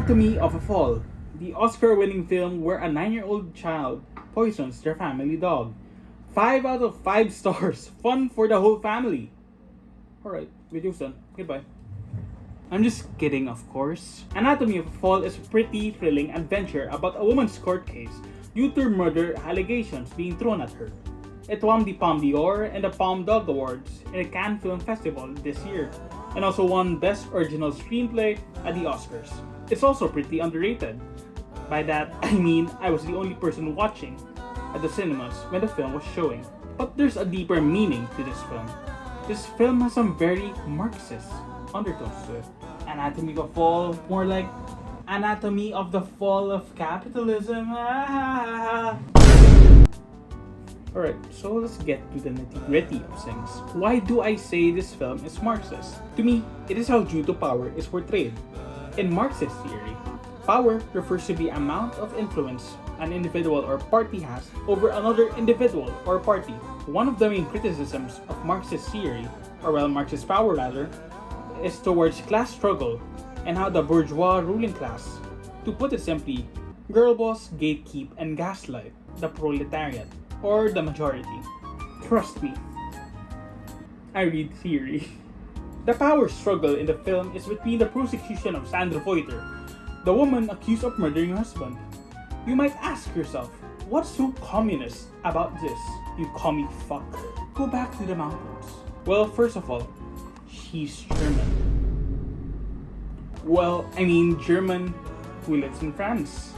Anatomy of a Fall, the Oscar-winning film where a 9-year-old child poisons their family dog. 5 out of 5 stars. Fun for the whole family. Alright, video's done. Goodbye. I'm just kidding, of course. Anatomy of a Fall is a pretty thrilling adventure about a woman's court case due to murder allegations being thrown at her. It won the Palme d'Or and the Palme Dog Awards in the Cannes Film Festival this year, and also won Best Original Screenplay at the Oscars. It's also pretty underrated. By that, I mean I was the only person watching at the cinemas when the film was showing. But there's a deeper meaning to this film. This film has some very Marxist undertones to it. Anatomy of a Fall, more like Anatomy of the Fall of Capitalism. Alright, so let's get to the nitty-gritty of things. Why do I say this film is Marxist? To me, it is how due to power is portrayed. In Marxist theory, power refers to the amount of influence an individual or party has over another individual or party. One of the main criticisms of Marxist theory, or well, Marxist power rather, is towards class struggle and how the bourgeois ruling class, to put it simply, girl boss, gatekeep, and gaslight the proletariat, or the majority. Trust me, I read theory. The power struggle in the film is between the prosecution of Sandra Voiter, the woman accused of murdering her husband. You might ask yourself, what's so communist about this, you commie fuck? Go back to the mountains. Well, first of all, she's German. Well, I mean German who lives in France.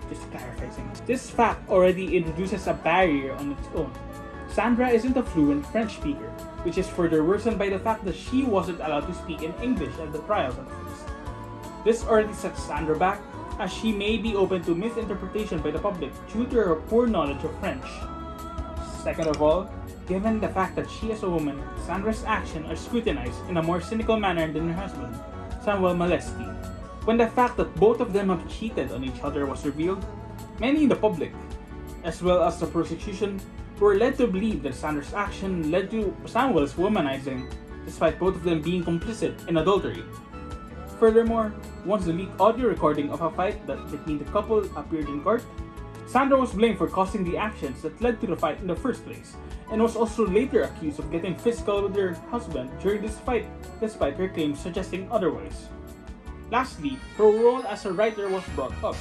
Just to clarify things. This fact already introduces a barrier on its own. Sandra isn't a fluent French speaker, which is further worsened by the fact that she wasn't allowed to speak in English at the trials at first. This already sets Sandra back, as she may be open to misinterpretation by the public due to her poor knowledge of French. Second of all, given the fact that she is a woman, Sandra's actions are scrutinized in a more cynical manner than her husband, Samuel Malesky. When the fact that both of them have cheated on each other was revealed, many in the public, as well as the prosecution, were led to believe that Sandra's action led to Samuel's womanizing, despite both of them being complicit in adultery. Furthermore, once the leaked audio recording of a fight between the couple appeared in court, Sandra was blamed for causing the actions that led to the fight in the first place, and was also later accused of getting physical with her husband during this fight, despite her claims suggesting otherwise. Lastly, her role as a writer was brought up,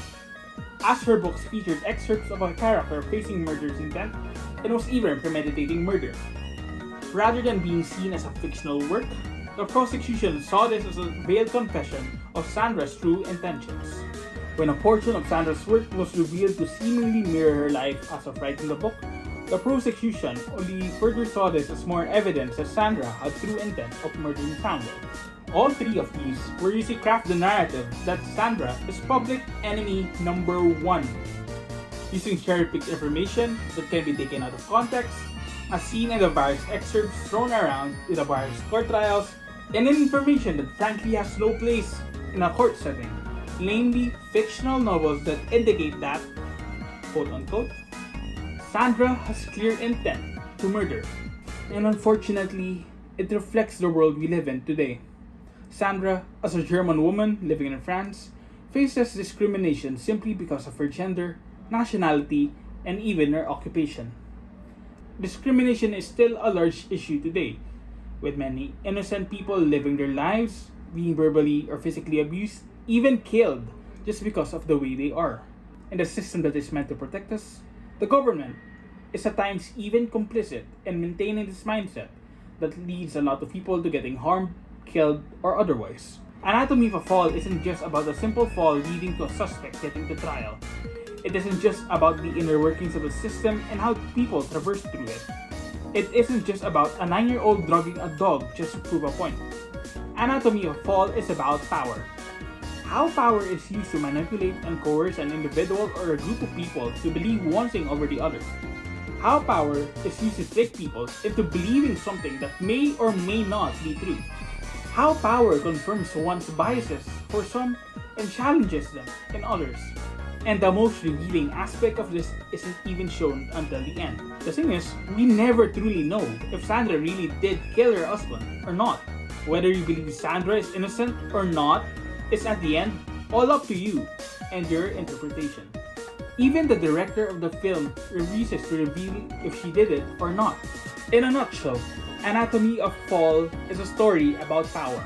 as her books featured excerpts of a character facing murder's intent and was even premeditating murder. Rather than being seen as a fictional work, the prosecution saw this as a veiled confession of Sandra's true intentions. When a portion of Sandra's work was revealed to seemingly mirror her life as of writing the book, the prosecution only further saw this as more evidence that Sandra had true intent of murdering Samuel. All three of these were used to craft the narrative that Sandra is public enemy number 1, using cherry-picked information that can be taken out of context, as seen in the various excerpts thrown around in the various court trials, and in information that frankly has no place in a court setting, namely fictional novels that indicate that, quote-unquote, Sandra has clear intent to murder. And unfortunately, it reflects the world we live in today. Sandra, as a German woman living in France, faces discrimination simply because of her gender, nationality, and even her occupation. Discrimination is still a large issue today, with many innocent people living their lives, being verbally or physically abused, even killed, just because of the way they are. In the system that is meant to protect us, the government is at times even complicit in maintaining this mindset that leads a lot of people to getting harmed, killed, or otherwise. Anatomy of a Fall isn't just about a simple fall leading to a suspect getting to trial. It isn't just about the inner workings of the system and how people traverse through it. It isn't just about a 9-year-old drugging a dog just to prove a point. Anatomy of a Fall is about power. How power is used to manipulate and coerce an individual or a group of people to believe one thing over the other. How power is used to trick people into believing something that may or may not be true. How power confirms one's biases for some and challenges them in others. And the most revealing aspect of this isn't even shown until the end. The thing is, we never truly know if Sandra really did kill her husband or not. Whether you believe Sandra is innocent or not is at the end All up to you and your interpretation. Even the director of the film refuses to reveal if she did it or not. In a nutshell, Anatomy of Fall is a story about power.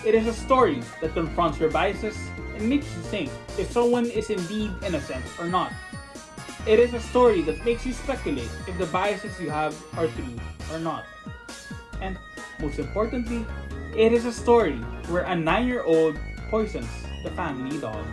It is a story that confronts your biases and makes you think if someone is indeed innocent or not. It is a story that makes you speculate if the biases you have are true or not. And most importantly, it is a story where a 9-year-old poisons the family dog.